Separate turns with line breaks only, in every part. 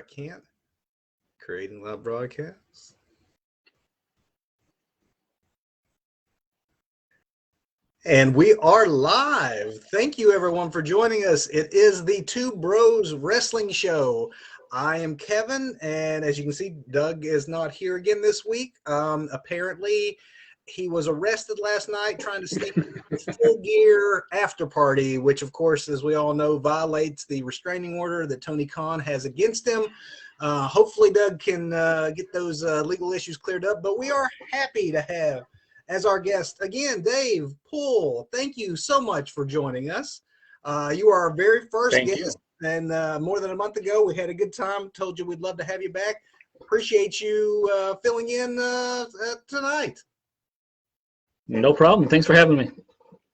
Can't. Creating live broadcasts. And we are live. Thank you, everyone, for joining us. It is the Two Bros Wrestling Show. I am Kevin, and as you can see, Doug is not here again this week. Apparently, he was arrested last night trying to sneak Full Gear after party, which, of course, as we all know, violates the restraining order that Tony Khan has against him. Hopefully, Doug can get those legal issues cleared up, but we are happy to have as our guest, again, Dave Poole. Thank you so much for joining us. You are our very first guest, and more than a month ago, we had a good time. Told you we'd love to have you back. Appreciate you filling in tonight.
No problem. Thanks for having me.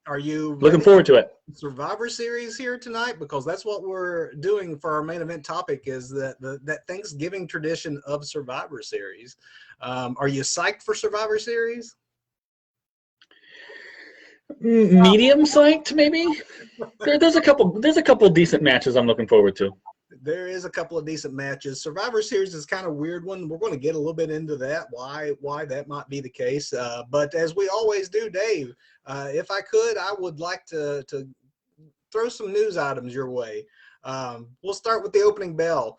Are you
looking forward to it?
Survivor Series here tonight, because that's what we're doing for our main event topic, is that Thanksgiving tradition of Survivor Series. Are you psyched for Survivor Series?
Medium psyched, maybe. There's a couple decent matches I'm looking forward to.
There is a couple of decent matches. Survivor Series is kind of a weird one. We're going to get a little bit into that, why that might be the case. But as we always do, Dave, if I could, I would like to throw some news items your way. We'll start with the opening bell.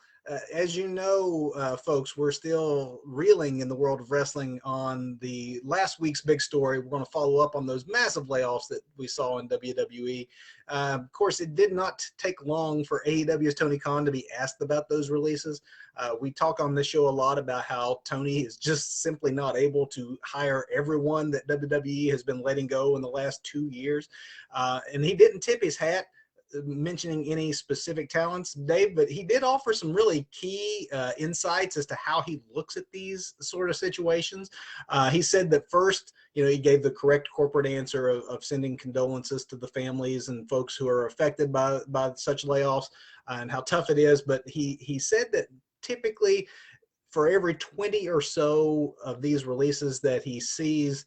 As you know, folks, we're still reeling in the world of wrestling on the last week's big story. We're going to follow up on those massive layoffs that we saw in WWE. Of course, it did not take long for AEW's Tony Khan to be asked about those releases. We talk on this show a lot about how Tony is just simply not able to hire everyone that WWE has been letting go in the last 2 years. And he didn't tip his hat mentioning any specific talents, Dave, but he did offer some really key insights as to how he looks at these sort of situations. He said that first, he gave the correct corporate answer of sending condolences to the families and folks who are affected by such layoffs and how tough it is. But he said that typically for every 20 or so of these releases that he sees,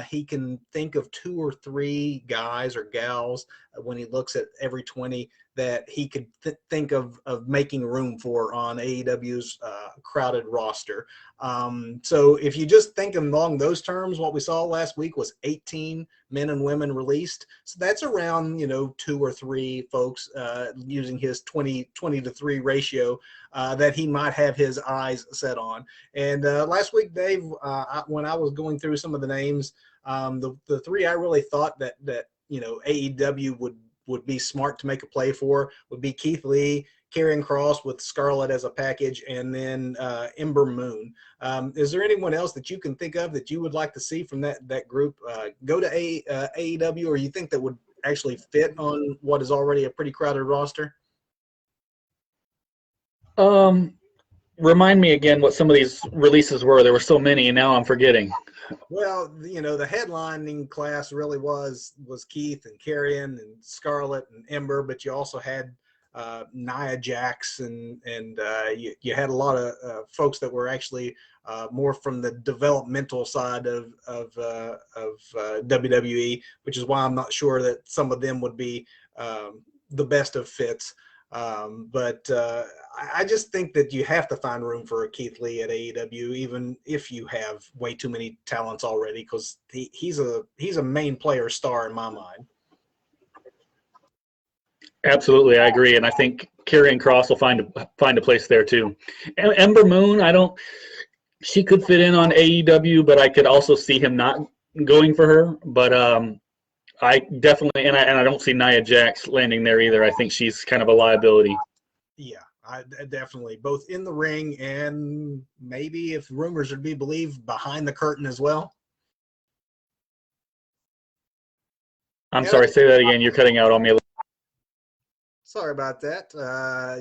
he can think of 2 or 3 guys or gals when he looks at every 20 that he could think of making room for on AEW's crowded roster. So if you just think along those terms, what we saw last week was 18 men and women released. So that's around, 2 or 3 folks using his 20 to 3 ratio that he might have his eyes set on. And last week, Dave, when I was going through some of the names, the 3 I really thought that AEW would be smart to make a play for would be Keith Lee, Karrion Kross with Scarlett as a package, and then Ember Moon. Is there anyone else that you can think of that you would like to see from that group go to AEW, or you think that would actually fit on what is already a pretty crowded roster?
Remind me again what some of these releases were. There were so many, and now I'm forgetting.
Well, the headlining class really was Keith and Karrion and Scarlett and Ember, but you also had Nia Jax and you had a lot of folks that were actually more from the developmental side of WWE, which is why I'm not sure that some of them would be the best of fits. But I just think that you have to find room for a Keith Lee at AEW, even if you have way too many talents already, because he's a main player star in my mind.
Absolutely, I agree, and I think Karrion Kross will find a place there too. Ember Moon, she could fit in on AEW, but I could also see him not going for her. But I definitely, and I don't see Nia Jax landing there either. I think she's kind of a liability.
Yeah, I definitely, both in the ring and maybe, if rumors are to be believed, behind the curtain as well.
I'm sorry, say that again. You're cutting out on me a little.
Sorry about that.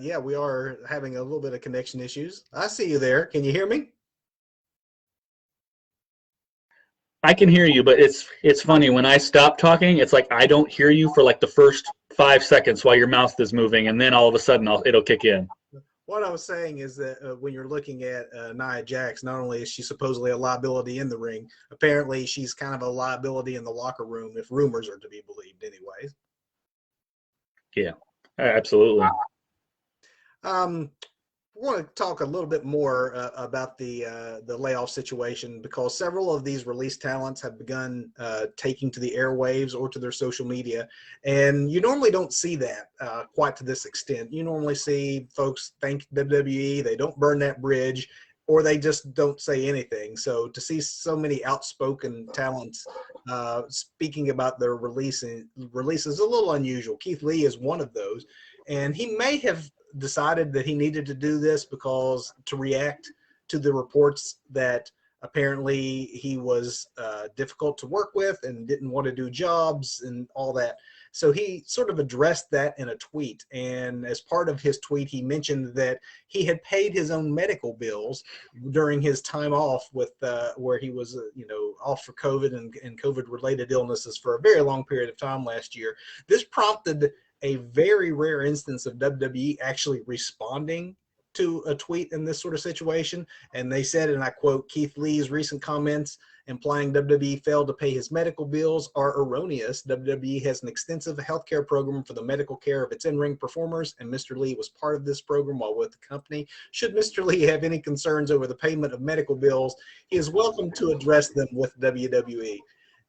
Yeah, we are having a little bit of connection issues. I see you there. Can you hear me?
I can hear you, but it's funny. When I stop talking, it's like I don't hear you for like the first 5 seconds while your mouth is moving, and then all of a sudden it'll kick in.
What I was saying is that when you're looking at Nia Jax, not only is she supposedly a liability in the ring, apparently she's kind of a liability in the locker room, if rumors are to be believed anyways.
Yeah, absolutely.
want to talk a little bit more about the layoff situation, because several of these released talents have begun taking to the airwaves or to their social media, and you normally don't see that quite to this extent. You normally see folks thank WWE, they don't burn that bridge, or they just don't say anything. So to see so many outspoken talents speaking about their releases is a little unusual. Keith Lee is one of those, and he may have decided that he needed to do this because to react to the reports that apparently he was difficult to work with and didn't want to do jobs and all that. So he sort of addressed that in a tweet. And as part of his tweet, he mentioned that he had paid his own medical bills during his time off with where he was, off for COVID and COVID related illnesses for a very long period of time last year. This prompted a very rare instance of WWE actually responding to a tweet in this sort of situation. And they said, and I quote, "Keith Lee's recent comments implying WWE failed to pay his medical bills are erroneous. WWE has an extensive healthcare program for the medical care of its in-ring performers, and Mr. Lee was part of this program while with the company. Should Mr. Lee have any concerns over the payment of medical bills, he is welcome to address them with WWE."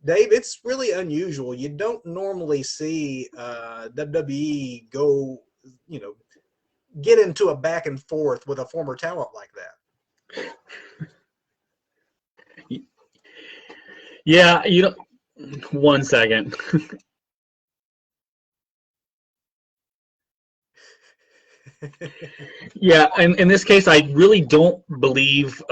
Dave, it's really unusual. You don't normally see WWE go, get into a back and forth with a former talent like that.
Yeah, one second. Yeah, and in this case, I really don't believe,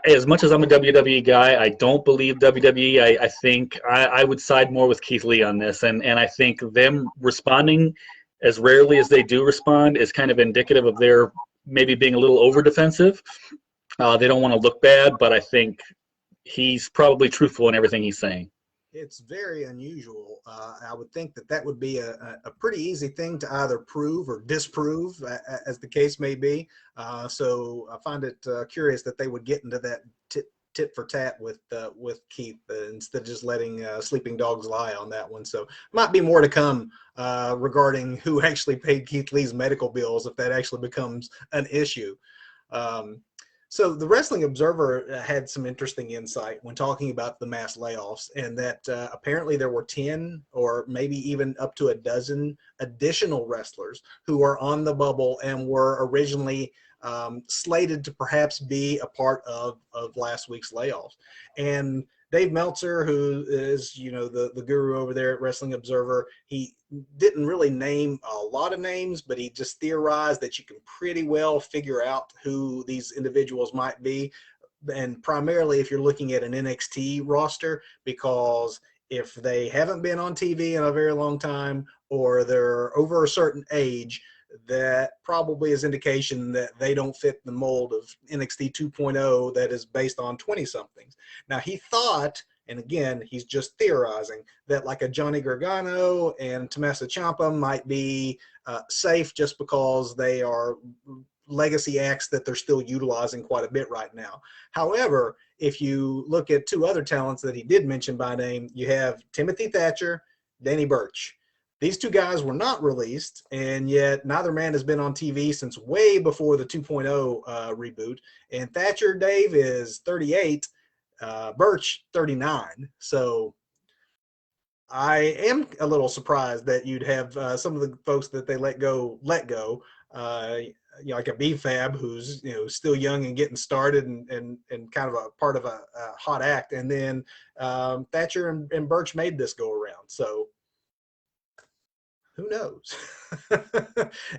as much as I'm a WWE guy, I don't believe WWE. I think I would side more with Keith Lee on this, and I think them responding as rarely as they do respond is kind of indicative of their maybe being a little over defensive. They don't want to look bad, but I think he's probably truthful in everything he's saying.
It's very unusual. I would think that would be a pretty easy thing to either prove or disprove, as the case may be. So I find it curious that they would get into that tit for tat with Keith instead of just letting sleeping dogs lie on that one. So might be more to come regarding who actually paid Keith Lee's medical bills if that actually becomes an issue. So the Wrestling Observer had some interesting insight when talking about the mass layoffs, and that apparently there were 10 or maybe even up to a dozen additional wrestlers who are on the bubble and were originally slated to perhaps be a part of last week's layoffs. And Dave Meltzer, who is, the guru over there at Wrestling Observer, he didn't really name a lot of names, but he just theorized that you can pretty well figure out who these individuals might be. And primarily if you're looking at an NXT roster, because if they haven't been on TV in a very long time or they're over a certain age, that probably is indication that they don't fit the mold of NXT 2.0 that is based on 20-somethings. Now, he thought, and again, he's just theorizing, that like a Johnny Gargano and Tommaso Ciampa might be safe just because they are legacy acts that they're still utilizing quite a bit right now. However, if you look at two other talents that he did mention by name, you have Timothy Thatcher, Danny Burch. These two guys were not released, and yet neither man has been on TV since way before the 2.0 reboot. And Thatcher, Dave, is 38, Burch, 39. So I am a little surprised that you'd have some of the folks that they let go. Like a B-Fab, who's still young and getting started and kind of a part of a hot act. And then Thatcher and Burch made this go around. So who knows?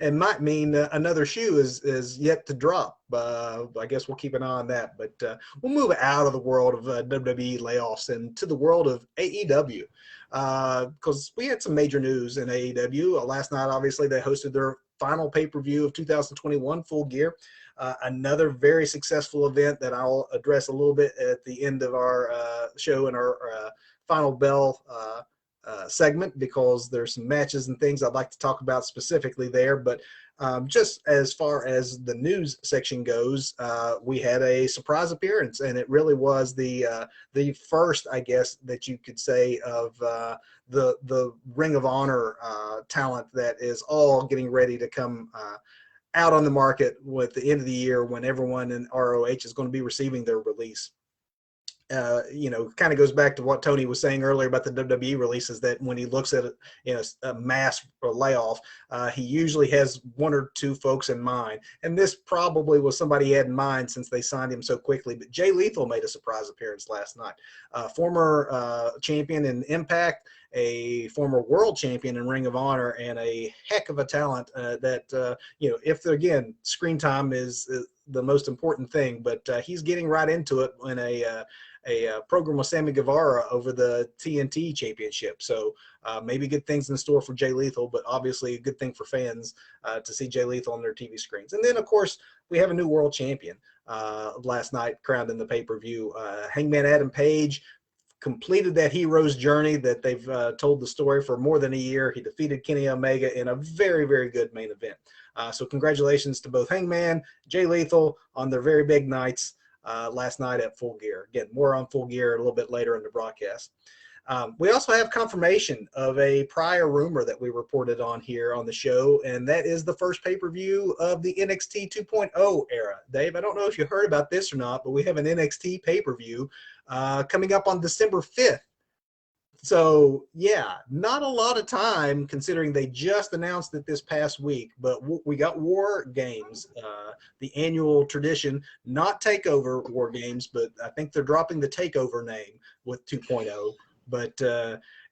And might mean another shoe is yet to drop. I guess we'll keep an eye on that. But we'll move out of the world of WWE layoffs and to the world of AEW, because we had some major news in AEW. Last night, obviously, they hosted their final pay-per-view of 2021, Full Gear. Another very successful event that I'll address a little bit at the end of our show and our final bell segment, because there's some matches and things I'd like to talk about specifically there. But just as far as the news section goes, we had a surprise appearance, and it really was the first, I guess, that you could say of the Ring of Honor talent that is all getting ready to come out on the market with the end of the year when everyone in ROH is going to be receiving their release. Kind of goes back to what Tony was saying earlier about the WWE releases, that when he looks at a mass layoff, he usually has one or two folks in mind. And this probably was somebody he had in mind since they signed him so quickly. But Jay Lethal made a surprise appearance last night. Former champion in Impact, a former world champion in Ring of Honor, and a heck of a talent if screen time is the most important thing, but he's getting right into it in a program with Sammy Guevara over the TNT championship. So maybe good things in store for Jay Lethal, but obviously a good thing for fans to see Jay Lethal on their TV screens. And then, of course, we have a new world champion last night crowned in the pay-per-view. Hangman Adam Page completed that hero's journey that they've told the story for more than a year. He defeated Kenny Omega in a very, very good main event. So congratulations to both Hangman, Jay Lethal on their very big nights last night at Full Gear. Again, more on Full Gear a little bit later in the broadcast. We also have confirmation of a prior rumor that we reported on here on the show, and that is the first pay-per-view of the NXT 2.0 era. Dave, I don't know if you heard about this or not, but we have an NXT pay-per-view coming up on December 5th. So, yeah, not a lot of time considering they just announced it this past week, but we got War Games, the annual tradition, not TakeOver War Games, but I think they're dropping the TakeOver name with 2.0. But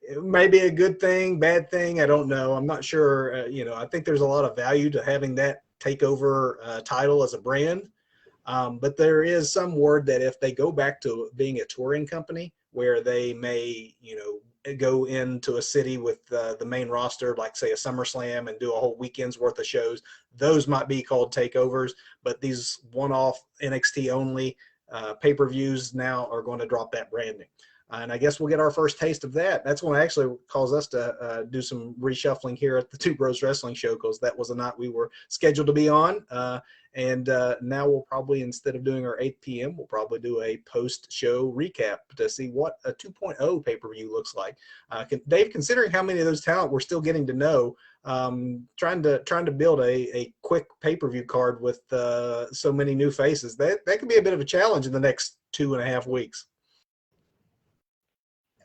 it may be a good thing, bad thing, I don't know. I'm not sure. I think there's a lot of value to having that TakeOver title as a brand. But there is some word that if they go back to being a touring company where they may, go into a city with the main roster, like say a SummerSlam, and do a whole weekend's worth of shows, those might be called takeovers. But these one-off NXT only pay-per-views now are going to drop that branding. And I guess we'll get our first taste of that. That's going to actually cause us to do some reshuffling here at the Two Bros Wrestling Show, because that was a night we were scheduled to be on. And now we'll probably, instead of doing our 8 p.m., we'll probably do a post-show recap to see what a 2.0 pay-per-view looks like. Dave, considering how many of those talent we're still getting to know, trying to build a quick pay-per-view card with so many new faces, that could be a bit of a challenge in the next 2.5 weeks.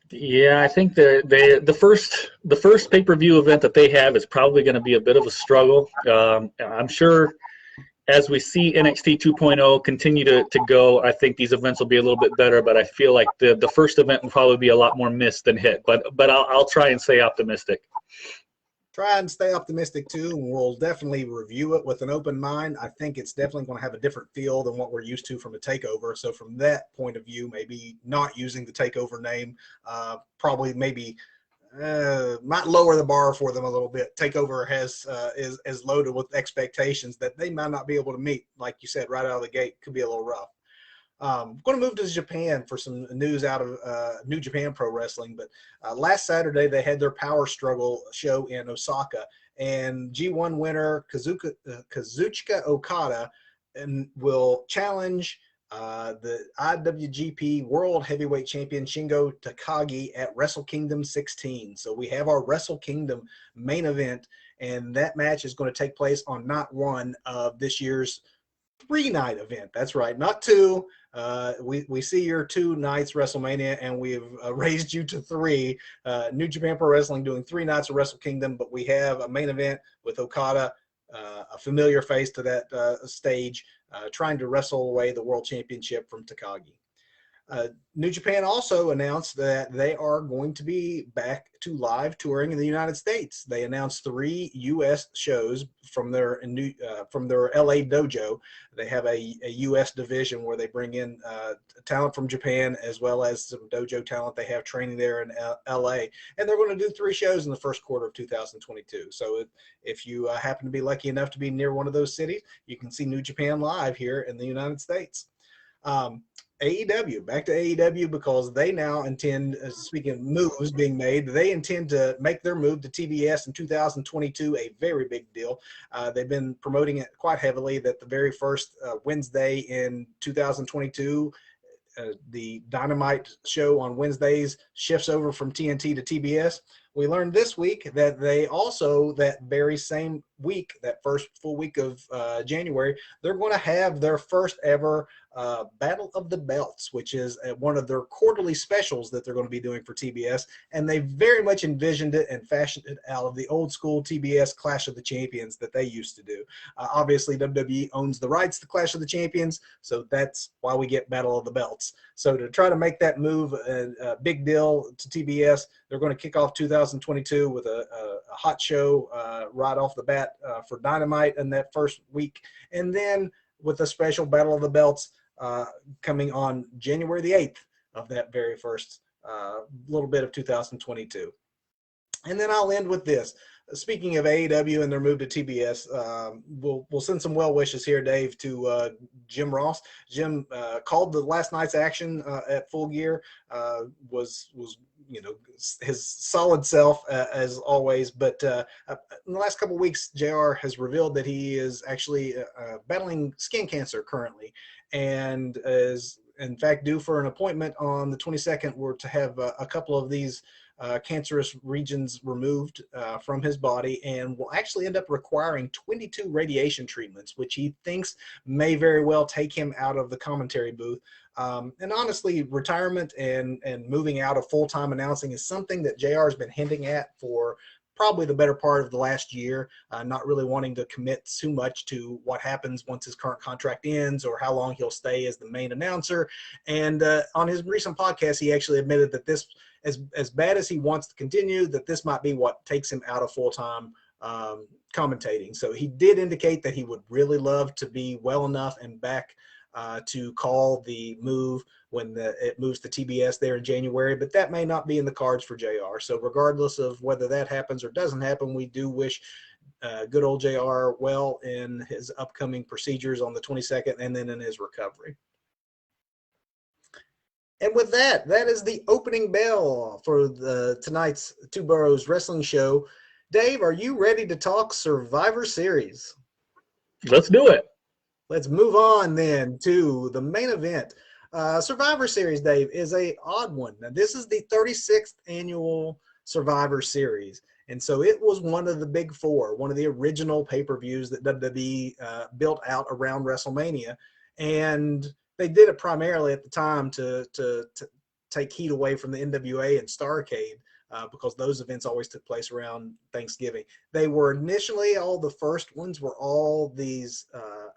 Yeah, I think the first pay-per-view event that they have is probably going to be a bit of a struggle. I'm sure as we see NXT 2.0 continue to go, I think these events will be a little bit better. But I feel like the first event will probably be a lot more missed than hit. But I'll try and stay optimistic.
Try and stay optimistic too, and we'll definitely review it with an open mind. I think it's definitely going to have a different feel than what we're used to from a takeover. So from that point of view, maybe not using the takeover name, probably maybe might lower the bar for them a little bit. Takeover is loaded with expectations that they might not be able to meet. Like you said, right out of the gate, could be a little rough. I'm going to move to Japan for some news out of New Japan Pro Wrestling. But last Saturday, they had their Power Struggle show in Osaka. And G1 winner Kazuchika Okada will challenge the IWGP World Heavyweight Champion Shingo Takagi at Wrestle Kingdom 16. So we have our Wrestle Kingdom main event, and that match is going to take place on night one of this year's 3-night event. That's right, not 2. We see your 2 nights WrestleMania, and we've raised you to 3. New Japan Pro Wrestling doing 3 nights of Wrestle Kingdom, but we have a main event with Okada, a familiar face to that stage, trying to wrestle away the World Championship from Takagi. New Japan also announced that they are going to be back to live touring in the United States. They announced 3 U.S. shows from their L.A. dojo. They have a U.S. division where they bring in talent from Japan as well as some dojo talent they have training there in L.A. And they're going to do 3 shows in the first quarter of 2022. So if you happen to be lucky enough to be near one of those cities, you can see New Japan live here in the United States. AEW, back to AEW, because they now intend, speaking of moves being made, they intend to make their move to TBS in 2022 a very big deal. They've been promoting it quite heavily that the very first Wednesday in 2022, the Dynamite show on Wednesdays shifts over from TNT to TBS. We learned this week that they also, that very same week, that first full week of January, they're going to have their first ever Battle of the Belts, which is one of their quarterly specials that they're going to be doing for TBS. And they very much envisioned it and fashioned it out of the old school TBS Clash of the Champions that they used to do. Obviously, WWE owns the rights to Clash of the Champions, so that's why we get Battle of the Belts. So to try to make that move a big deal to TBS, they're going to kick off 2022 with a hot show right off the bat for Dynamite in that first week. And then with a special Battle of the Belts coming on January the 8th of that very first little bit of 2022. And then I'll end with this. Speaking of AEW and their move to TBS, we'll send some well wishes here, Dave, to Jim Ross. Jim called the last night's action at Full Gear. Was his solid self as always. But in the last couple of weeks, JR has revealed that he is actually battling skin cancer currently, and is in fact due for an appointment on the 22nd, where to have a couple of these cancerous regions removed from his body, and will actually end up requiring 22 radiation treatments, which he thinks may very well take him out of the commentary booth. And honestly, retirement and moving out of full-time announcing is something that JR has been hinting at for probably the better part of the last year, not really wanting to commit too much to what happens once his current contract ends or how long he'll stay as the main announcer. And on his recent podcast, he actually admitted that this, as bad as he wants to continue, that this might be what takes him out of full-time commentating. So he did indicate that he would really love to be well enough and back to call the move when it moves to TBS there in January, but that may not be in the cards for JR. So regardless of whether that happens or doesn't happen, we do wish good old JR well in his upcoming procedures on the 22nd and then in his recovery. And with that, that is the opening bell for tonight's Two Boroughs Wrestling Show. Dave, are you ready to talk Survivor Series?
Let's do it.
Let's move on then to the main event. Survivor Series, Dave, is a odd one. Now, this is the 36th annual Survivor Series, and so it was one of the big four, one of the original pay-per-views that WWE built out around WrestleMania, and they did it primarily at the time to take heat away from the NWA and Starrcade, because those events always took place around Thanksgiving. They were initially, all the first ones were all these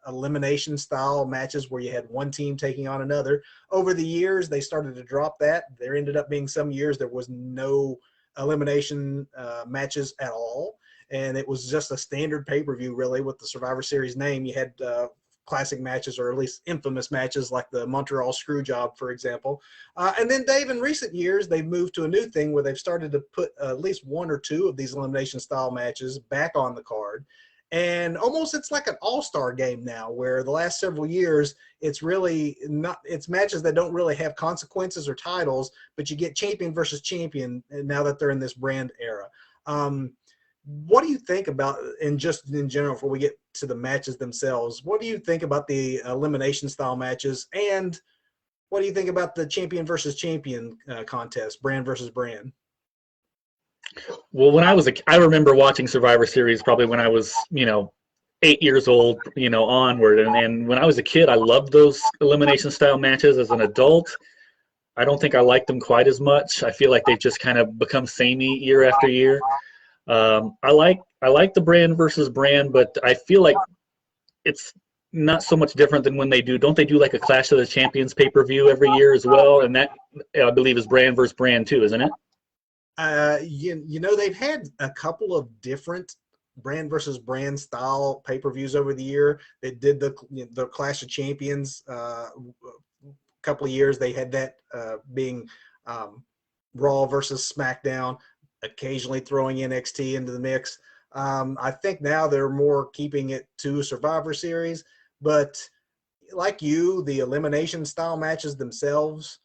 elimination style matches where you had one team taking on another. Over the years, they started to drop that. There ended up being some years there was no elimination matches at all, and it was just a standard pay-per-view really with the Survivor Series name. You had classic matches, or at least infamous matches, like the Montreal Screwjob, for example. And then, Dave, in recent years, they've moved to a new thing where they've started to put at least one or two of these elimination style matches back on the card. And almost it's like an all-star game now, where the last several years, it's really not, it's matches that don't really have consequences or titles, but you get champion versus champion now that they're in this brand era. What do you think about, and just in general, before we get to the matches themselves, what do you think about the elimination style matches, and what do you think about the champion versus champion contest, brand versus brand?
Well, when I remember watching Survivor Series probably when I was, 8 years old, onward. And when I was a kid, I loved those elimination style matches. As an adult, I don't think I liked them quite as much. I feel like they've just kind of become samey year after year. I like the brand versus brand, but I feel like it's not so much different than when don't they do like a Clash of the Champions pay-per-view every year as well? And that, I believe, is brand versus brand too, isn't it?
They've had a couple of different brand versus brand style pay-per-views over the year. They did the Clash of Champions a couple of years. They had that being Raw versus SmackDown, occasionally throwing NXT into the mix. I think now they're more keeping it to Survivor Series, but like you, the elimination style matches themselves,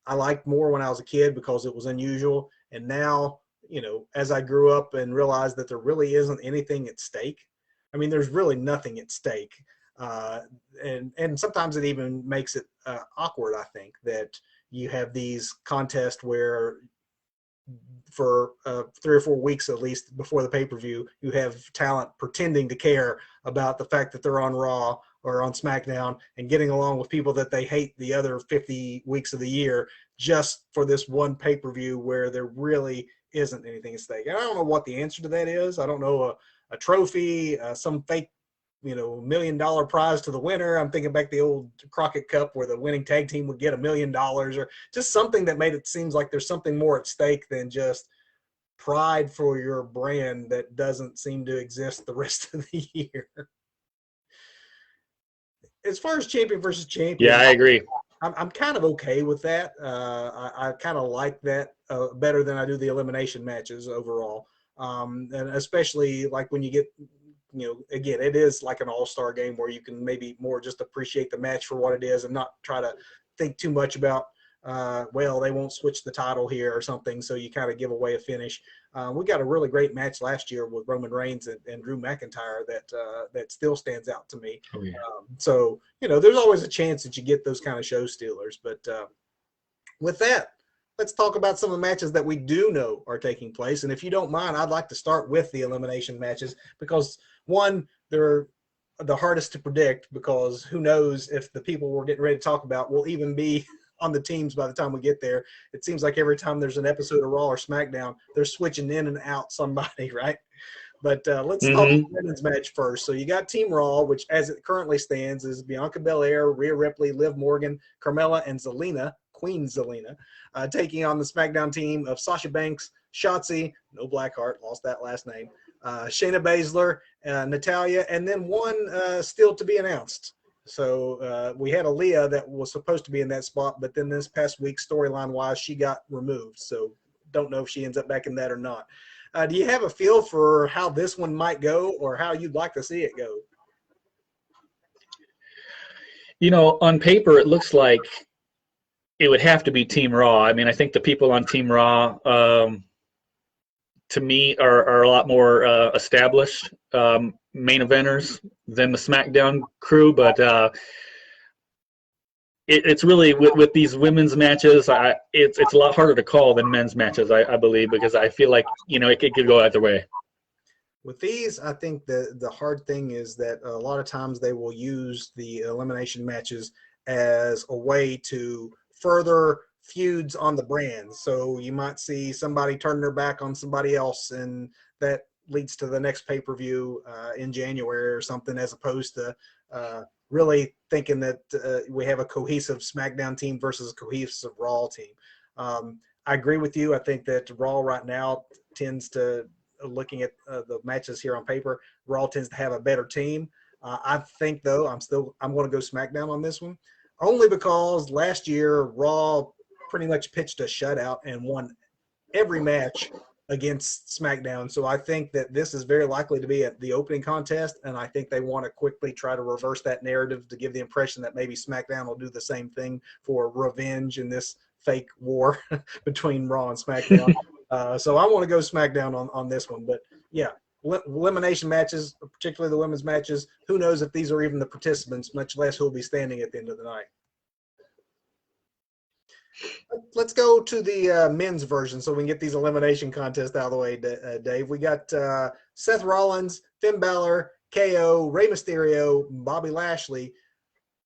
I liked more when I was a kid because it was unusual. And now, as I grew up and realized that there really isn't anything at stake. I mean, there's really nothing at stake. And sometimes it even makes it awkward, I think, that you have these contests where for 3 or 4 weeks at least before the pay-per-view, you have talent pretending to care about the fact that they're on Raw or on SmackDown and getting along with people that they hate the other 50 weeks of the year just for this one pay-per-view where there really isn't anything at stake. And I don't know what the answer to that is. I don't know, a trophy, some fake, $1 million prize to the winner. I'm thinking back the old Crockett Cup where the winning tag team would get $1 million, or just something that made it seems like there's something more at stake than just pride for your brand that doesn't seem to exist the rest of the year. As far as champion versus champion,
Yeah, I agree.
I'm kind of okay with that. I kind of like that better than I do the elimination matches overall. And especially like when you get, again, it is like an all-star game where you can maybe more just appreciate the match for what it is and not try to think too much about, well, they won't switch the title here or something, so you kind of give away a finish. We got a really great match last year with Roman Reigns and Drew McIntyre that still stands out to me.
Oh, yeah.
So, there's always a chance that you get those kind of show stealers. But with that, let's talk about some of the matches that we do know are taking place. And if you don't mind, I'd like to start with the elimination matches because, one, they're the hardest to predict because who knows if the people we're getting ready to talk about will even be on the teams by the time we get there. It seems like every time there's an episode of Raw or SmackDown, they're switching in and out somebody, right? But let's talk the women's match first. So you got Team Raw, which as it currently stands is Bianca Belair, Rhea Ripley, Liv Morgan, Carmella, and Zelina, Queen Zelina, taking on the SmackDown team of Sasha Banks, Shotzi, no Blackheart, lost that last name, Shayna Baszler, Natalya, and then one still to be announced. So we had Aaliyah that was supposed to be in that spot, but then this past week, storyline-wise, she got removed. So don't know if she ends up back in that or not. Do you have a feel for how this one might go or how you'd like to see it go?
On paper, it looks like it would have to be Team Raw. I mean, I think the people on Team Raw, to me, are a lot more established main eventers than the SmackDown crew. But it's really with these women's matches, it's a lot harder to call than men's matches, I believe, because I feel like it could go either way.
With these, I think the hard thing is that a lot of times they will use the elimination matches as a way to further feuds on the brand. So you might see somebody turn their back on somebody else, and that leads to the next pay-per-view in January or something, as opposed to really thinking that we have a cohesive SmackDown team versus a cohesive Raw team. I agree with you. I think that Raw right now tends to, looking at the matches here on paper, Raw tends to have a better team. I think, though, I'm going to go SmackDown on this one, only because last year Raw pretty much pitched a shutout and won every match against SmackDown. So I think that this is very likely to be at the opening contest, and I think they want to quickly try to reverse that narrative to give the impression that maybe SmackDown will do the same thing for revenge in this fake war between Raw and SmackDown. So I want to go SmackDown on this one. But, yeah, elimination matches, particularly the women's matches, who knows if these are even the participants, much less who will be standing at the end of the night. Let's go to the men's version so we can get these elimination contests out of the way, Dave. We got Seth Rollins, Finn Balor, KO, Rey Mysterio, Bobby Lashley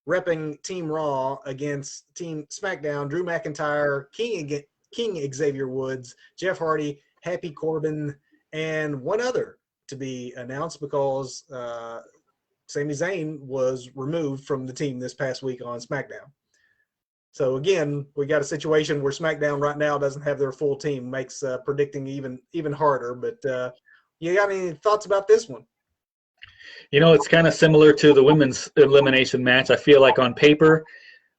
repping Team Raw against Team SmackDown, Drew McIntyre, King Xavier Woods, Jeff Hardy, Happy Corbin, and one other to be announced because Sami Zayn was removed from the team this past week on SmackDown. So again, we got a situation where SmackDown right now doesn't have their full team, makes predicting even harder. But you got any thoughts about this one?
It's kind of similar to the women's elimination match. I feel like on paper,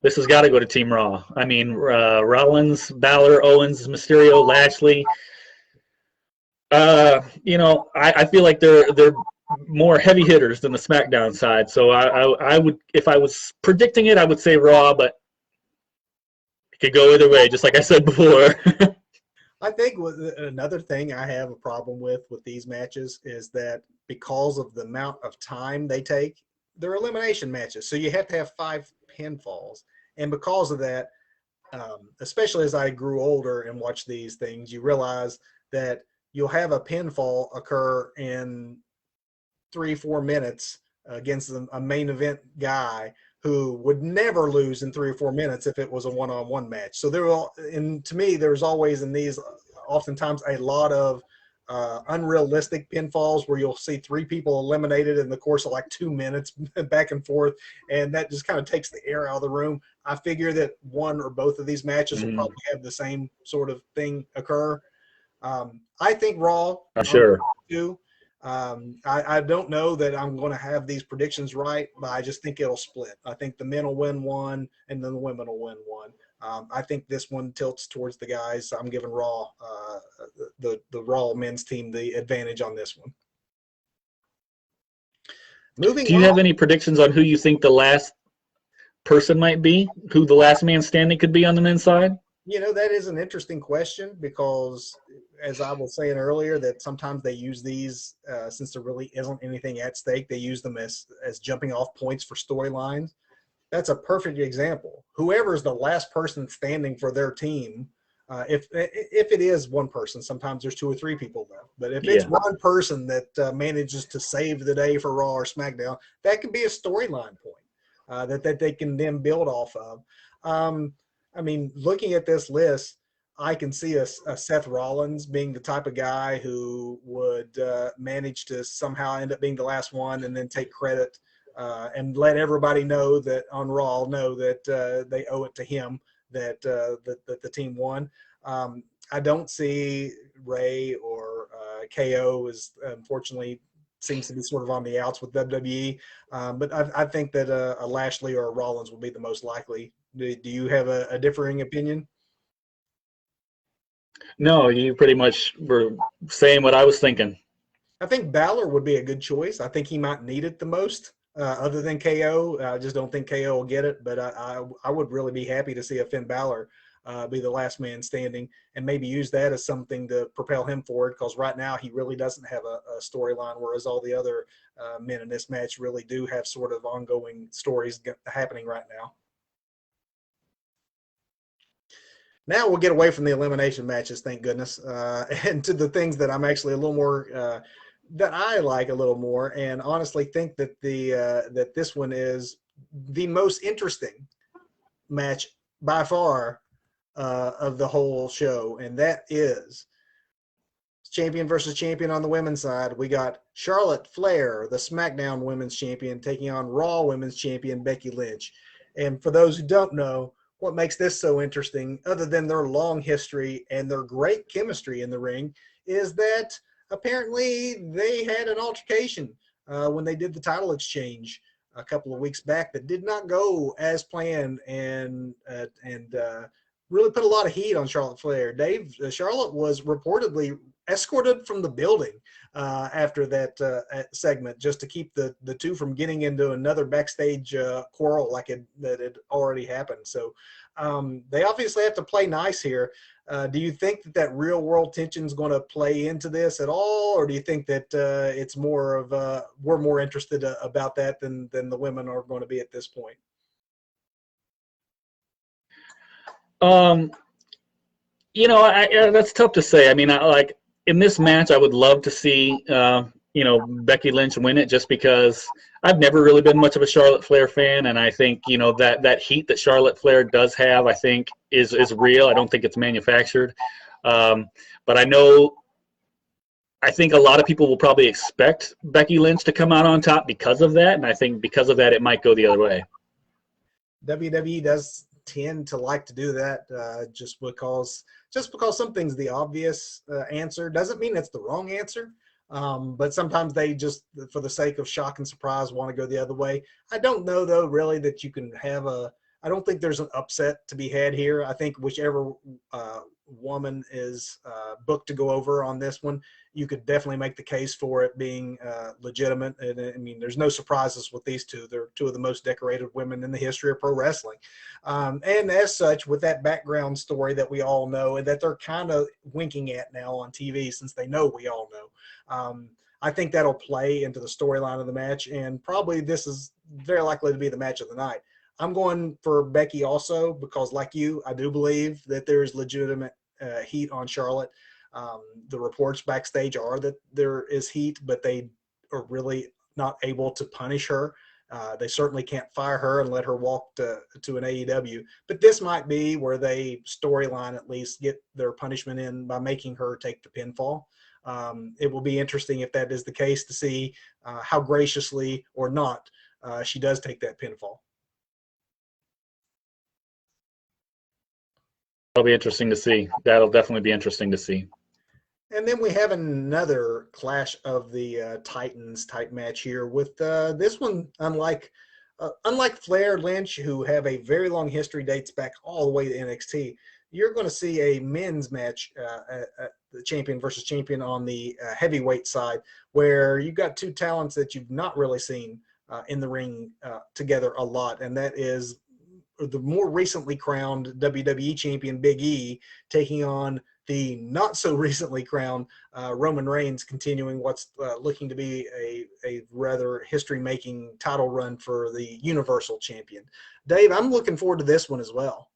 this has got to go to Team Raw. I mean, Rollins, Balor, Owens, Mysterio, Lashley. I feel like they're more heavy hitters than the SmackDown side. So I would, if I was predicting it, I would say Raw, but it could go either way, just like I said before.
I think another thing I have a problem with these matches is that because of the amount of time they take, they're elimination matches. So you have to have 5 pinfalls. And because of that, especially as I grew older and watched these things, you realize that you'll have a pinfall occur in 3-4 minutes against a main event guy who would never lose in 3 or 4 minutes if it was a one-on-one match. So there will, and to me, there's always in these, oftentimes a lot of unrealistic pinfalls where you'll see 3 people eliminated in the course of like 2 minutes back and forth, and that just kind of takes the air out of the room. I figure that one or both of these matches will probably have the same sort of thing occur. I think Raw.
I'm sure.
Too. I don't know that I'm going to have these predictions right, but I just think it'll split. I think the men will win one, and then the women will win one. I think this one tilts towards the guys. I'm giving Raw, the Raw men's team, the advantage on this one. Moving
Do you have any predictions on who you think the last person might be? Who the last man standing could be on the men's side?
You know, that is an interesting question because, as I was saying earlier, that sometimes they use these, since there really isn't anything at stake, they use them as jumping off points for storylines. That's a perfect example. Whoever is the last person standing for their team, if it is one person, sometimes there's 2 or 3 people left. But if it's one person that manages to save the day for Raw or SmackDown, that could be a storyline point that they can then build off of. I mean, looking at this list, I can see a Seth Rollins being the type of guy who would manage to somehow end up being the last one and then take credit and let everybody know that on Raw that they owe it to him that the team won. I don't see Ray or KO is unfortunately seems to be sort of on the outs with WWE, but I think that a Lashley or a Rollins will be the most likely. Do you have a differing opinion?
No, you pretty much were saying what I was thinking.
I think Balor would be a good choice. I think he might need it the most, other than KO. I just don't think KO will get it, but I would really be happy to see a Finn Balor be the last man standing and maybe use that as something to propel him forward, because right now he really doesn't have a storyline, whereas all the other men in this match really do have sort of ongoing stories happening right now. Now we'll get away from the elimination matches, thank goodness, and to the things that I'm actually a little more that I like a little more, and honestly think that that this one is the most interesting match by far of the whole show, and that is champion versus champion on the women's side. We got Charlotte Flair, the SmackDown Women's Champion, taking on Raw Women's Champion Becky Lynch. And for those who don't know, what makes this so interesting, other than their long history and their great chemistry in the ring, is that apparently they had an altercation when they did the title exchange a couple of weeks back that did not go as planned, and really put a lot of heat on Charlotte Flair. Charlotte was reportedly escorted from the building after that segment, just to keep the two from getting into another backstage quarrel that had already happened. So they obviously have to play nice here. Do you think that real world tension is going to play into this at all, or do you think that it's more of we're more interested about that than the women are going to be at this point?
That's tough to say. I mean, like in this match, I would love to see, Becky Lynch win it, just because I've never really been much of a Charlotte Flair fan, and I think that heat that Charlotte Flair does have, I think is real. I don't think it's manufactured, but I think a lot of people will probably expect Becky Lynch to come out on top because of that, and I think because of that, it might go the other way.
WWE does tend to like to do that just because something's the obvious answer doesn't mean it's the wrong answer, but sometimes they just, for the sake of shock and surprise, want to go the other way. I don't know though really that you can have I don't think there's an upset to be had here. I think whichever woman is booked to go over on this one, you could definitely make the case for it being legitimate. And I mean, there's no surprises with these two. They're two of the most decorated women in the history of pro wrestling. And as such, with that background story that we all know and that they're kind of winking at now on TV, since they know we all know, I think that'll play into the storyline of the match. And probably this is very likely to be the match of the night. I'm going for Becky also because, like you, I do believe that there is legitimate heat on Charlotte. The reports backstage are that there is heat, but they are really not able to punish her. They certainly can't fire her and let her walk to an AEW. But this might be where they storyline at least get their punishment in by making her take the pinfall. It will be interesting if that is the case to see how graciously or not she does take that pinfall.
That'll be interesting to see. That'll definitely be interesting to see.
And then we have another Clash of the Titans type match here with this one, unlike Flair, Lynch, who have a very long history, dates back all the way to NXT. You're going to see a men's match, the champion versus champion on the heavyweight side, where you've got two talents that you've not really seen in the ring together a lot, and that is the more recently crowned WWE champion Big E taking on the not so recently crowned Roman Reigns, continuing what's looking to be a rather history-making title run for the Universal Champion. Dave, I'm looking forward to this one as well.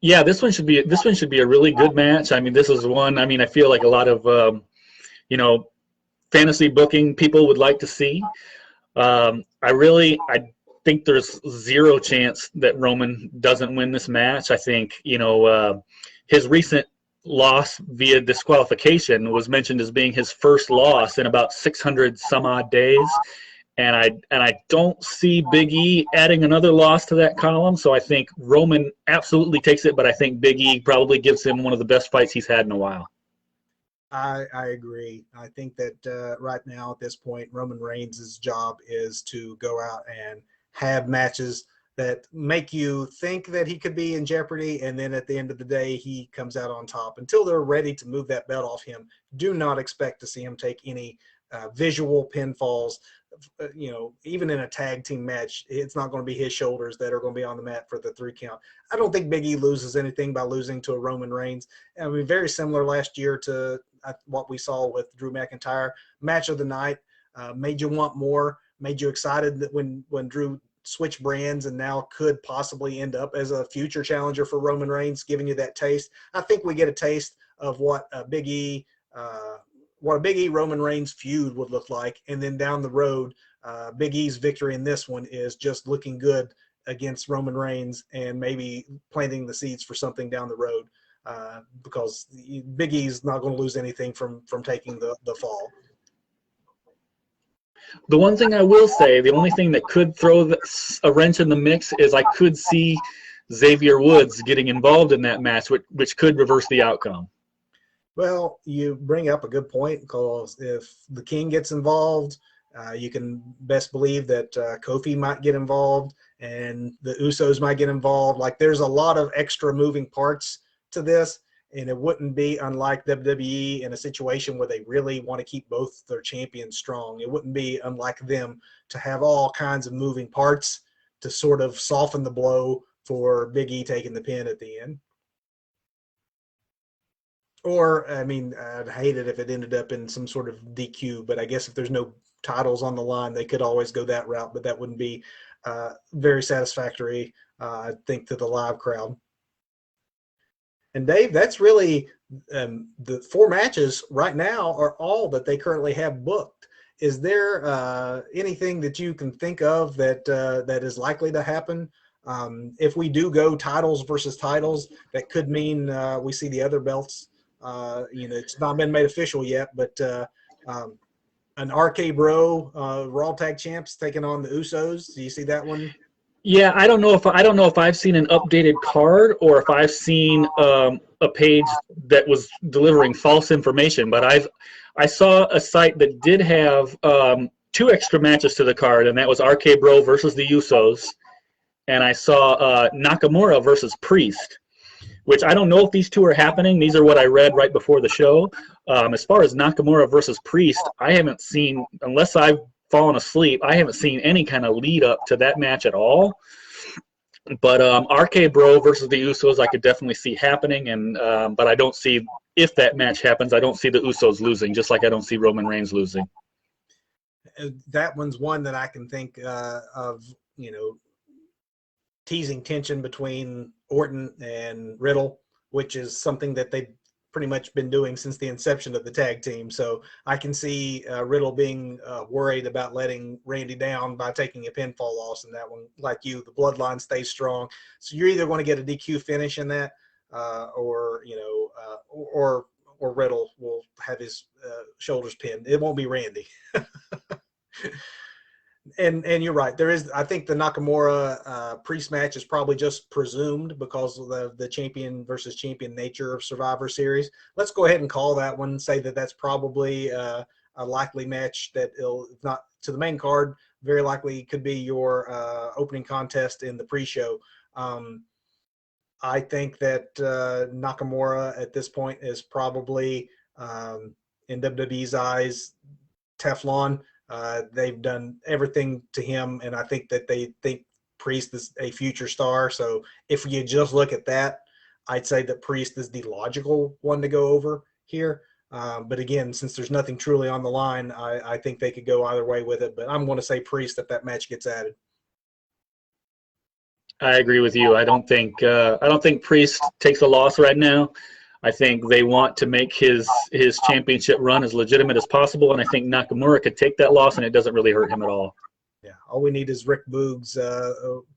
Yeah, this one should be a really good match. I mean, this is one. I mean, I feel like a lot of fantasy booking people would like to see. I think there's zero chance that Roman doesn't win this match. I think, his recent loss via disqualification was mentioned as being his first loss in about 600 some odd days. And I don't see Big E adding another loss to that column. So I think Roman absolutely takes it, but I think Big E probably gives him one of the best fights he's had in a while.
I agree. I think that right now at this point, Roman Reigns' job is to go out and have matches that make you think that he could be in jeopardy, and then at the end of the day, he comes out on top. Until they're ready to move that belt off him, do not expect to see him take any visual pinfalls. Even in a tag team match, it's not going to be his shoulders that are going to be on the mat for the 3 count. I don't think Big E loses anything by losing to a Roman Reigns. I mean, very similar last year to what we saw with Drew McIntyre. Match of the night, made you want more, made you excited that when Drew switched brands and now could possibly end up as a future challenger for Roman Reigns, giving you that taste. I think we get a taste of what a Big E Roman Reigns feud would look like, and then down the road, Big E's victory in this one is just looking good against Roman Reigns and maybe planting the seeds for something down the road, because Big E's not going to lose anything from taking the fall.
The one thing I will say, the only thing that could throw a wrench in the mix is I could see Xavier Woods getting involved in that match, which could reverse the outcome.
Well, you bring up a good point, because if the King gets involved, you can best believe that Kofi might get involved and the Usos might get involved. Like, there's a lot of extra moving parts to this, and it wouldn't be unlike WWE in a situation where they really want to keep both their champions strong. It wouldn't be unlike them to have all kinds of moving parts to sort of soften the blow for Big E taking the pin at the end. Or, I mean, I'd hate it if it ended up in some sort of DQ, but I guess if there's no titles on the line, they could always go that route, but that wouldn't be very satisfactory, I think, to the live crowd. And Dave, that's really the 4 matches right now are all that they currently have booked. Is there anything that you can think of that is likely to happen? If we do go titles versus titles, that could mean we see the other belts. It's not been made official yet, but an RK Bro Raw Tag Champs taking on the Usos. Do you see that one?
Yeah, I don't know if I've seen an updated card or if I've seen a page that was delivering false information. But I saw a site that did have 2 extra matches to the card, and that was RK Bro versus the Usos, and I saw Nakamura versus Priest, which I don't know if these 2 are happening. These are what I read right before the show. As far as Nakamura versus Priest, I haven't seen, unless I've fallen asleep, I haven't seen any kind of lead up to that match at all. But RK Bro versus the Usos, I could definitely see happening, and but I don't see, if that match happens, I don't see the Usos losing, just like I don't see Roman Reigns losing.
that one's one that I can think of, teasing tension between Orton and Riddle, which is something that they've pretty much been doing since the inception of the tag team. So I can see Riddle being worried about letting Randy down by taking a pinfall loss in that one. Like you, the bloodline stays strong. So you're either going to get a DQ finish in that, or Riddle will have his shoulders pinned. It won't be Randy. And you're right. I think the Nakamura Priest match is probably just presumed because of the champion versus champion nature of Survivor Series. Let's go ahead and call that one. Say that that's probably a likely match that if not to the main card, very likely could be your opening contest in the pre-show. I think that Nakamura at this point is probably, in WWE's eyes, Teflon. They've done everything to him, and I think that they think Priest is a future star. So if you just look at that, I'd say that Priest is the logical one to go over here. But again, since there's nothing truly on the line, I think they could go either way with it. But I'm going to say Priest if that match gets added.
I agree with you. I don't think Priest takes a loss right now. I think they want to make his championship run as legitimate as possible, and I think Nakamura could take that loss, and it doesn't really hurt him at all.
Yeah, all we need is Rick Boogs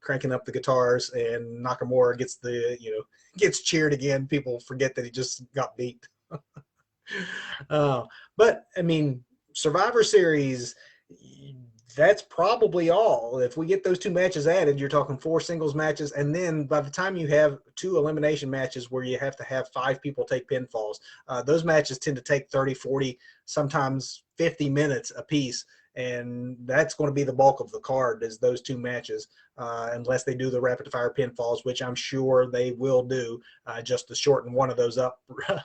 cranking up the guitars, and Nakamura gets cheered again. People forget that he just got beat. But I mean, Survivor Series, that's probably all. If we get those two matches added, you're talking 4 singles matches. And then by the time you have 2 elimination matches where you have to have 5 people take pinfalls, those matches tend to take 30, 40, sometimes 50 minutes apiece. And that's going to be the bulk of the card is those 2 matches, unless they do the rapid fire pinfalls, which I'm sure they will do, just to shorten one of those up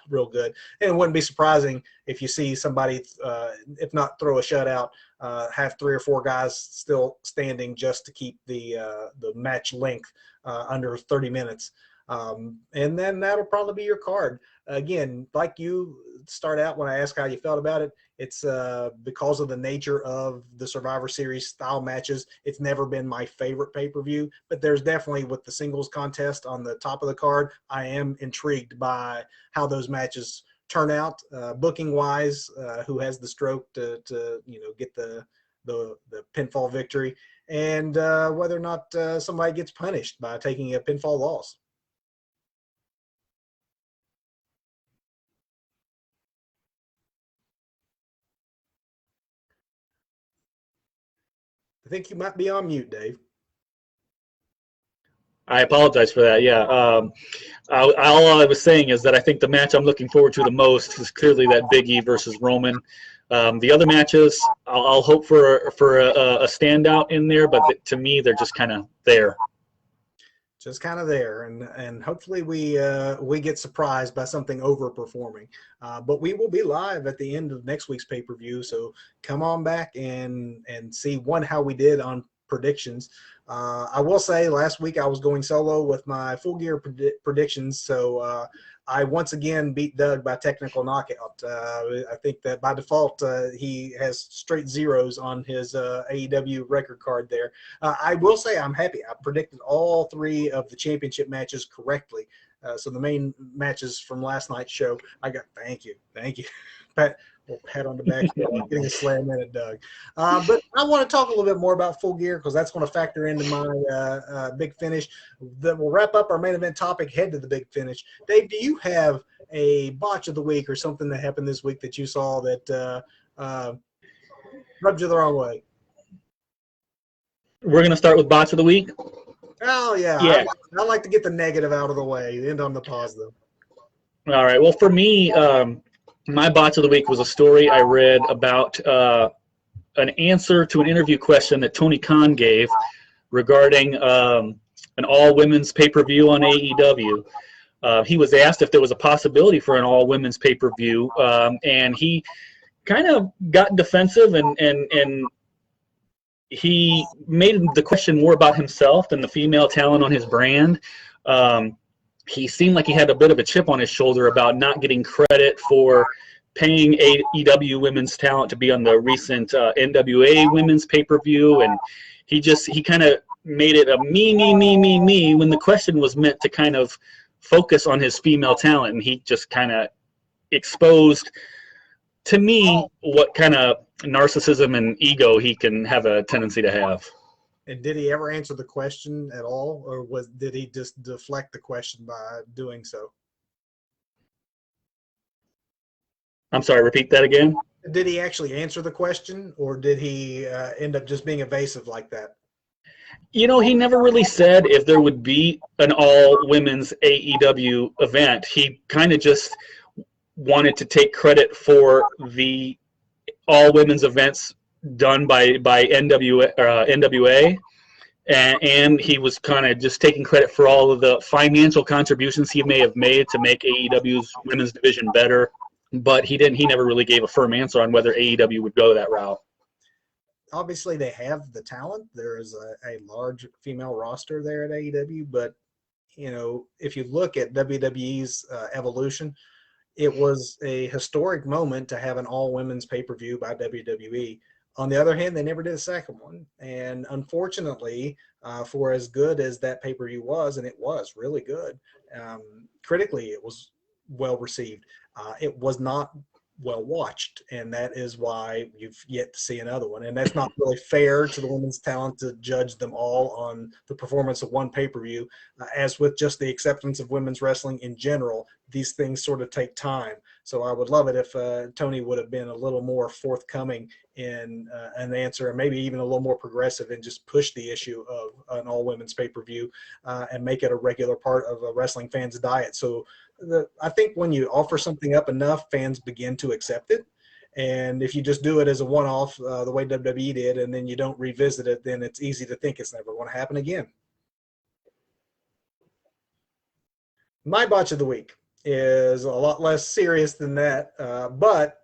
real good. And it wouldn't be surprising if you see somebody, if not throw a shutout, have 3 or 4 guys still standing just to keep the match length under 30 minutes. And then that'll probably be your card. Again, like you start out when I asked how you felt about it, it's because of the nature of the Survivor Series style matches. It's never been my favorite pay-per-view, but there's definitely, with the singles contest on the top of the card, I am intrigued by how those matches turn out, booking wise, who has the stroke to get the pinfall victory, and whether or not somebody gets punished by taking a pinfall loss. I think you might be on mute, Dave.
I apologize for that. Yeah. All I was saying is that I think the match I'm looking forward to the most is clearly that Big E versus Roman. The other matches, I'll hope for a standout in there, but to me, they're just kind of there.
Just kind of there, and hopefully we get surprised by something overperforming. But we will be live at the end of next week's pay-per-view, so come on back and see how we did on predictions. I will say last week I was going solo with my Full Gear predictions, so I once again beat Doug by technical knockout. I think that by default he has straight zeros on his AEW record card there. I will say I'm happy. I predicted all 3 of the championship matches correctly. So the main matches from last night's show, I got thank you. Pat on the back, getting a slam in at Doug. But I want to talk a little bit more about Full Gear because that's going to factor into my big finish. That will wrap up our main event topic, head to the big finish. Dave, do you have a botch of the week or something that happened this week that you saw that rubbed you the wrong way?
We're going to start with botch of the week?
Oh, yeah. I like to get the negative out of the way, end on the positive.
All right. Well, for me, my botch of the week was a story I read about an answer to an interview question that Tony Khan gave regarding an all-women's pay-per-view on AEW. He was asked if there was a possibility for an all-women's pay-per-view, and he kind of got defensive and he made the question more about himself than the female talent on his brand. He seemed like he had a bit of a chip on his shoulder about not getting credit for paying AEW women's talent to be on the recent NWA women's pay-per-view, and he kind of made it a me when the question was meant to kind of focus on his female talent, and he just kind of exposed to me what kind of narcissism and ego he can have a tendency to have.
And did he ever answer the question at all, or did he just deflect the question by doing so?
I'm sorry, repeat that again?
Did he actually answer the question, or did he end up just being evasive like that?
You know, he never really said if there would be an all-women's AEW event. He kind of just wanted to take credit for the all-women's events done by NWA, and he was kind of just taking credit for all of the financial contributions he may have made to make AEW's women's division better. But he never really gave a firm answer on whether AEW would go that route.
Obviously, they have the talent. There is a large female roster there at AEW, but you know, if you look at WWE's evolution, it was a historic moment to have an all-women's pay-per-view by WWE. On the other hand, they never did a second one, and unfortunately, for as good as that pay-per-view was, and it was really good, critically, it was well received. It was not well watched, and that is why you've yet to see another one. And that's not really fair to the women's talent to judge them all on the performance of one pay-per-view. As with just the acceptance of women's wrestling in general, these things sort of take time. So I would love it if Tony would have been a little more forthcoming in an answer, and maybe even a little more progressive, and just push the issue of an all-women's pay-per-view and make it a regular part of a wrestling fan's diet. So I think when you offer something up enough, fans begin to accept it. And if you just do it as a one-off, the way WWE did, and then you don't revisit it, then it's easy to think it's never going to happen again. My botch of the week is a lot less serious than that, but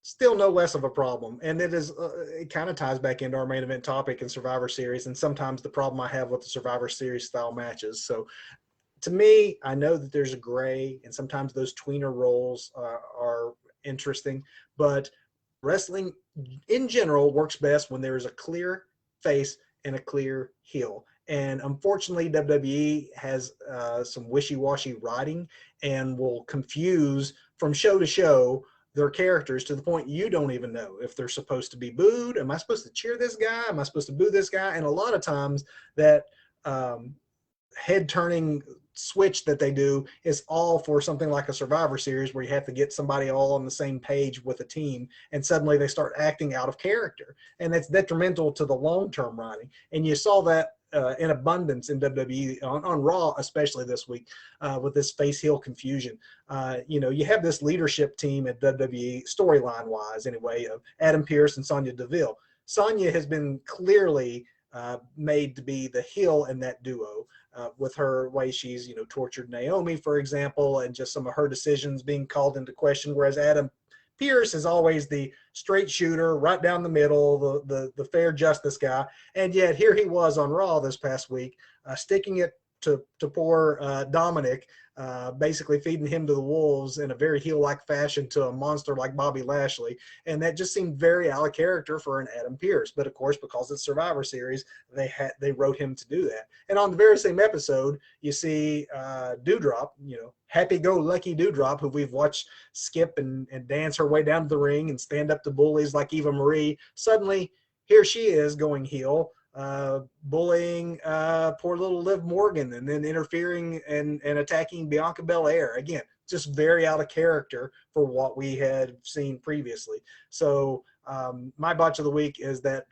still no less of a problem. And it kind of ties back into our main event topic in Survivor Series, and sometimes the problem I have with the Survivor Series style matches. So to me, I know that there's a gray, and sometimes those tweener roles are interesting, but wrestling in general works best when there is a clear face and a clear heel. And unfortunately, WWE has some wishy-washy writing and will confuse from show to show their characters to the point you don't even know if they're supposed to be booed. Am I supposed to cheer this guy? Am I supposed to boo this guy? And a lot of times that head-turning switch that they do is all for something like a Survivor Series, where you have to get somebody all on the same page with a team, and suddenly they start acting out of character, and that's detrimental to the long-term writing. And you saw that in abundance in WWE on Raw, especially this week, with this face heel confusion. You have this leadership team at WWE, storyline wise anyway, of Adam Pearce and Sonia Deville. Sonia has been clearly made to be the heel in that duo, with her way she's tortured Naomi, for example, and just some of her decisions being called into question, whereas Adam Pearce is always the straight shooter, right down the middle, the fair justice guy. And yet here he was on Raw this past week, sticking it to poor Dominic, basically feeding him to the wolves in a very heel-like fashion to a monster like Bobby Lashley. And that just seemed very out of character for an Adam Pearce. But of course, because it's Survivor Series, they wrote him to do that. And on the very same episode, you see Doudrop, happy-go-lucky Doudrop, who we've watched skip and dance her way down to the ring and stand up to bullies like Eva Marie. Suddenly, here she is going heel, bullying poor little Liv Morgan, and then interfering and attacking Bianca Belair. Again, just very out of character for what we had seen previously. So my botch of the week is that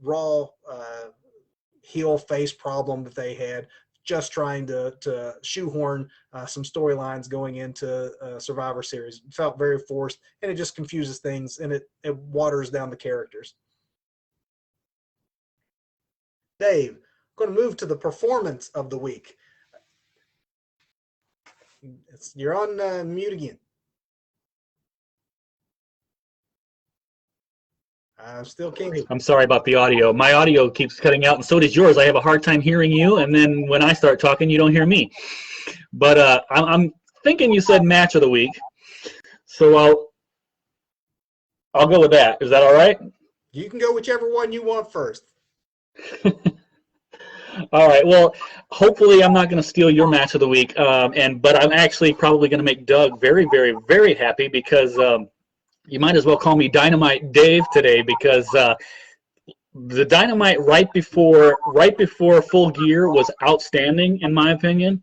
Raw heel face problem that they had, just trying to shoehorn some storylines going into Survivor Series. It felt very forced, and it just confuses things, and it waters down the characters. Dave, I'm going to move to the performance of the week. You're on mute again. I still can't hear you.
I'm sorry about the audio. My audio keeps cutting out, and so does yours. I have a hard time hearing you, and then when I start talking, you don't hear me. But I'm thinking you said match of the week, so I'll go with that. Is that all right?
You can go whichever one you want first.
All right. Well, hopefully I'm not going to steal your match of the week, but I'm actually probably going to make Doug very, very, very happy because you might as well call me Dynamite Dave today because the Dynamite right before Full Gear was outstanding in my opinion.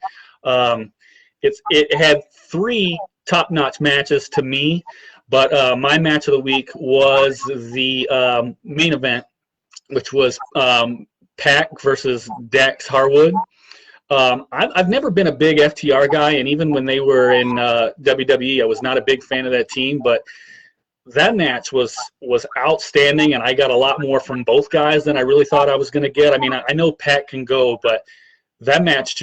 It had 3 top-notch matches to me, but my match of the week was the main event, which was Pac versus Dax Harwood. I've never been a big FTR guy, and even when they were in WWE, I was not a big fan of that team, but that match was outstanding, and I got a lot more from both guys than I really thought I was going to get. I mean, I know Pac can go, but that match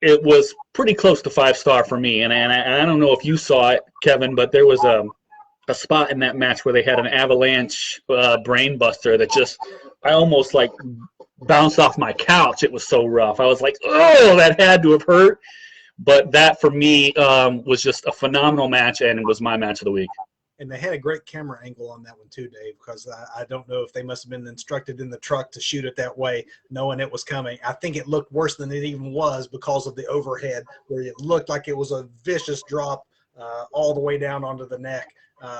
it was pretty close to 5-star for me, and I don't know if you saw it, Kevin, but there was a spot in that match where they had an avalanche brain buster that I almost like bounced off my couch. It was so rough. I was like, oh, that had to have hurt. But that for me was just a phenomenal match, and it was my match of the week.
And they had a great camera angle on that one too, Dave, because I don't know if they must have been instructed in the truck to shoot it that way, knowing it was coming. I think it looked worse than it even was because of the overhead, where it looked like it was a vicious drop all the way down onto the neck.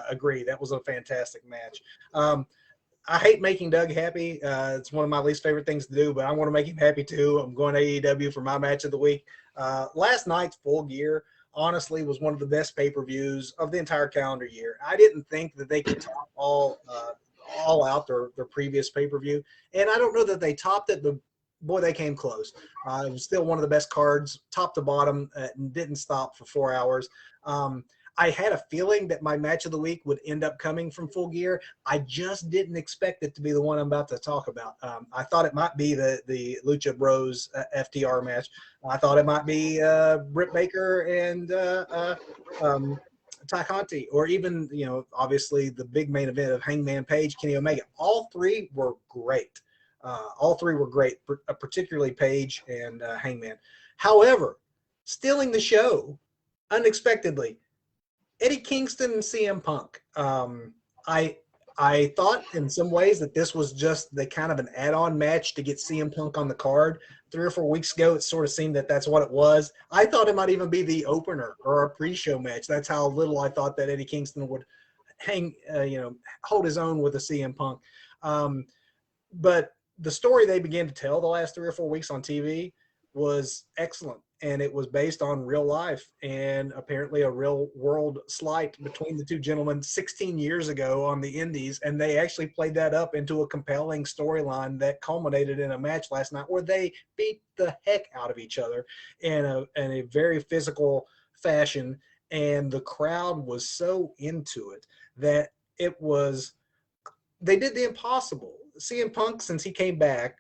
Agree. That was a fantastic match. I hate making Doug happy. It's one of my least favorite things to do, but I want to make him happy too. I'm going to AEW for my match of the week. Last night's Full Gear, honestly, was one of the best pay-per-views of the entire calendar year. I didn't think that they could top all out their previous pay-per-view, and I don't know that they topped it, but boy, they came close. It was still one of the best cards, top to bottom, and didn't stop for 4 hours. I had a feeling that my match of the week would end up coming from Full Gear. I just didn't expect it to be the one I'm about to talk about. I thought it might be the Lucha Bros FTR match. I thought it might be Britt Baker and Ty Conti, or even, obviously the big main event of Hangman Page, Kenny Omega. All 3 were great. Particularly Page and Hangman. However, stealing the show unexpectedly, Eddie Kingston and CM Punk. I thought in some ways that this was just the kind of an add-on match to get CM Punk on the card. 3 or 4 weeks ago, it sort of seemed that that's what it was. I thought it might even be the opener or a pre-show match. That's how little I thought that Eddie Kingston would hold his own with a CM Punk. But the story they began to tell the last 3 or 4 weeks on TV was excellent. And it was based on real life and apparently a real world slight between the 2 gentlemen 16 years ago on the Indies. And they actually played that up into a compelling storyline that culminated in a match last night where they beat the heck out of each other in a very physical fashion. And the crowd was so into it that they did the impossible. CM Punk, since he came back,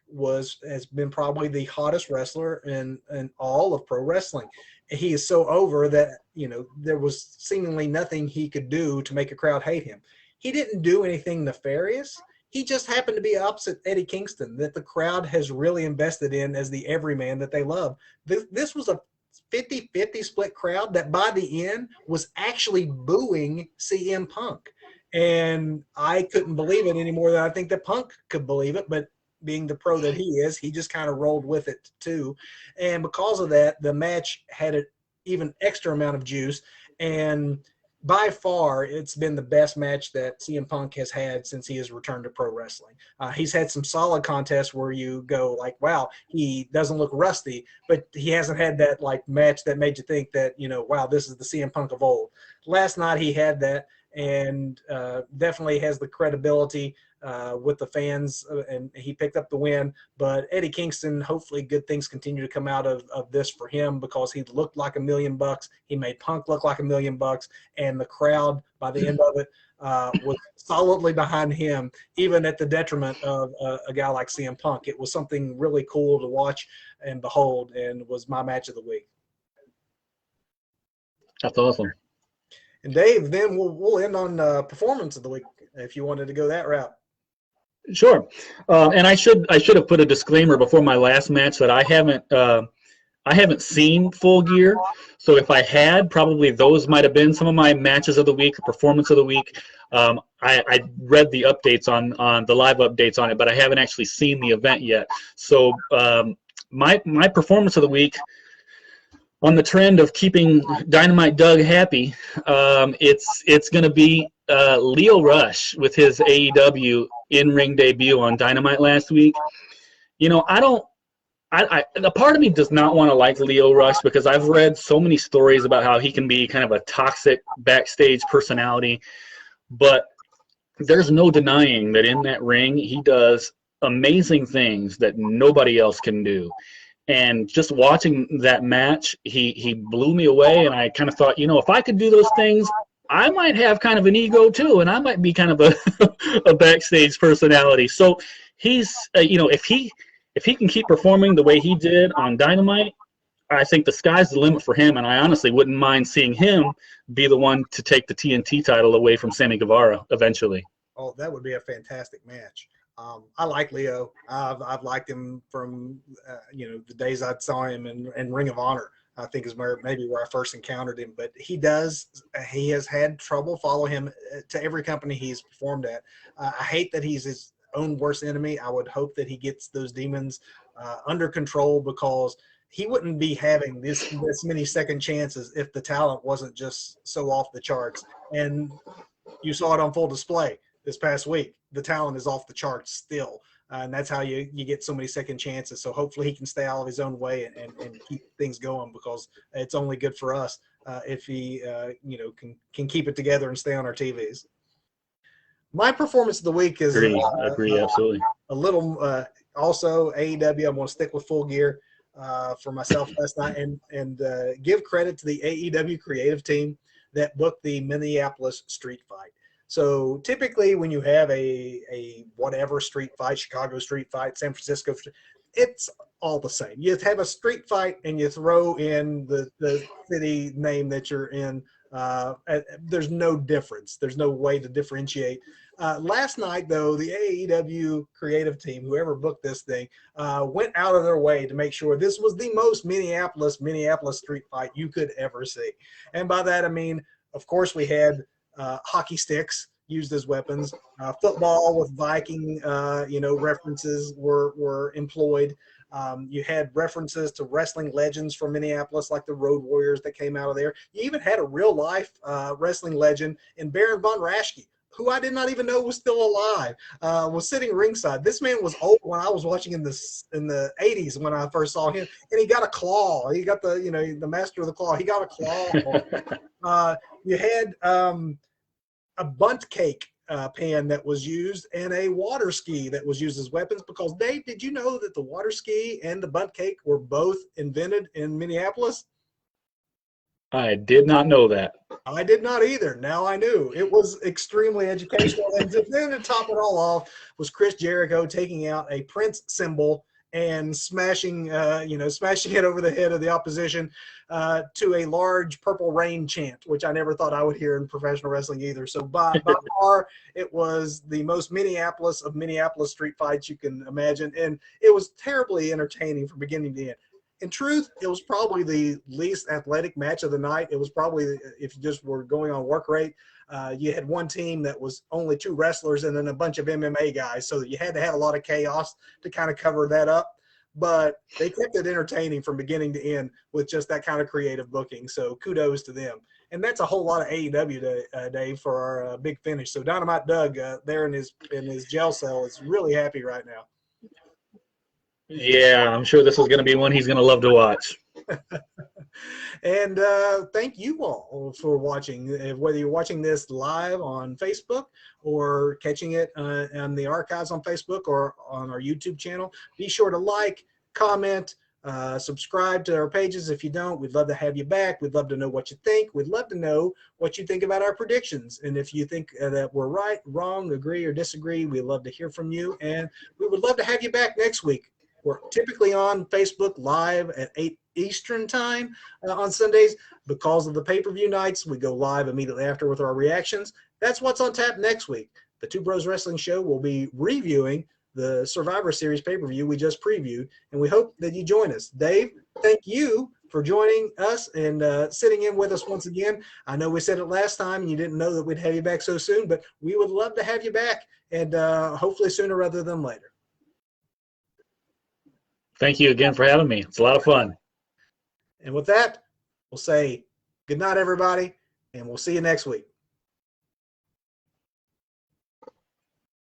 has been probably the hottest wrestler in all of pro wrestling. He is so over that, there was seemingly nothing he could do to make a crowd hate him. He didn't do anything nefarious. He just happened to be opposite Eddie Kingston, that the crowd has really invested in as the everyman that they love. This was a 50-50 split crowd that by the end was actually booing CM Punk. And I couldn't believe it any more than I think that Punk could believe it. But being the pro that he is, he just kind of rolled with it too. And because of that, the match had an even extra amount of juice. And by far, it's been the best match that CM Punk has had since he has returned to pro wrestling. He's had some solid contests where you go like, wow, he doesn't look rusty, but he hasn't had that like match that made you think that, wow, this is the CM Punk of old. Last night he had that. And definitely has the credibility with the fans, and he picked up the win. But Eddie Kingston, hopefully good things continue to come out of this for him, because he looked like $1 million. He made Punk look like $1 million, and the crowd by the end of it was solidly behind him, even at the detriment of a guy like CM Punk. It was something really cool to watch and behold, and was my match of the week.
That's awesome.
And Dave, then we'll end on performance of the week if you wanted to go that route.
Sure. And I should have put a disclaimer before my last match that I haven't I haven't seen Full Gear, so if I had, probably those might have been some of my matches of the week, or performance of the week. I read the updates on the live updates on it, but I haven't actually seen the event yet. So my performance of the week, on the trend of keeping Dynamite Doug happy, it's going to be Lio Rush with his AEW in-ring debut on Dynamite last week. You know, a part of me does not want to like Lio Rush, because I've read so many stories about how he can be kind of a toxic backstage personality, but there's no denying that in that ring he does amazing things that nobody else can do. And just watching that match, he blew me away, and I kind of thought, you know, if I could do those things, I might have kind of an ego too, and I might be kind of a backstage personality. So he's, you know, if he can keep performing the way he did on Dynamite, I think the sky's the limit for him, and I honestly wouldn't mind seeing him be the one to take the TNT title away from Sammy Guevara eventually.
Oh, that would be a fantastic match. I like Leo. I've liked him from you know, the days I saw him in Ring of Honor. I think is maybe where I first encountered him. But he has had trouble following him to every company he's performed at. I hate that he's his own worst enemy. I would hope that he gets those demons under control, because he wouldn't be having this many second chances if the talent wasn't just so off the charts. And you saw it on full display this past week. The talent is off the charts still, and that's how you get so many second chances. So hopefully he can stay out of his own way and keep things going, because it's only good for us if he you know, can keep it together and stay on our TVs. My performance of the week is
agree absolutely.
A little also AEW. I'm going to stick with Full Gear for myself last night, and give credit to the AEW creative team that booked the Minneapolis street fight. So typically when you have a whatever street fight, Chicago street fight, San Francisco, it's all the same. You have a street fight and you throw in the city name that you're in. There's no difference. There's no way to differentiate. Last night, though, the AEW creative team, whoever booked this thing, went out of their way to make sure this was the most Minneapolis street fight you could ever see. And by that, I mean, of course, we had hockey sticks used as weapons. Football with Viking, you know, references were employed. You had references to wrestling legends from Minneapolis, like the Road Warriors that came out of there. You even had a real life wrestling legend in Baron von Raschke, who I did not even know was still alive, was sitting ringside. This man was old when I was watching in the 80s when I first saw him, and he got a claw. He got the, you know, the master of the claw. He got a claw. You had a bunt cake pan that was used, and a water ski that was used as weapons, because Dave, did you know that the water ski and the bunt cake were both invented in Minneapolis?
I did not know that.
I did not either. Now I knew. It was extremely educational. And then to top it all off was Chris Jericho taking out a Prince symbol and smashing it over the head of the opposition to a large Purple Rain chant, which I never thought I would hear in professional wrestling either. So by far, it was the most Minneapolis of Minneapolis street fights you can imagine. And it was terribly entertaining from beginning to end. In truth, it was probably the least athletic match of the night. It was probably, if you just were going on work rate, you had one team that was only two wrestlers and then a bunch of MMA guys. So you had to have a lot of chaos to kind of cover that up. But they kept it entertaining from beginning to end with just that kind of creative booking. So kudos to them. And that's a whole lot of AEW, Dave, for our big finish. So Dynamite Doug there in his jail cell is really happy right now.
Yeah, I'm sure this is going to be one he's going to love to watch.
And thank you all for watching. Whether you're watching this live on Facebook or catching it on the archives on Facebook or on our YouTube channel, be sure to like, comment, subscribe to our pages. If you don't, we'd love to have you back. We'd love to know what you think. We'd love to know what you think about our predictions. And if you think that we're right, wrong, agree, or disagree, we'd love to hear from you. And we would love to have you back next week. We're typically on Facebook Live at 8 Eastern time on Sundays. Because of the pay-per-view nights, we go live immediately after with our reactions. That's what's on tap next week. The Two Bros Wrestling Show will be reviewing the Survivor Series pay-per-view we just previewed, and we hope that you join us. Dave, thank you for joining us and sitting in with us once again. I know we said it last time and you didn't know that we'd have you back so soon, but we would love to have you back, and hopefully sooner rather than later.
Thank you again for having me. It's a lot of fun.
And with that, we'll say good night, everybody, and we'll see you next week.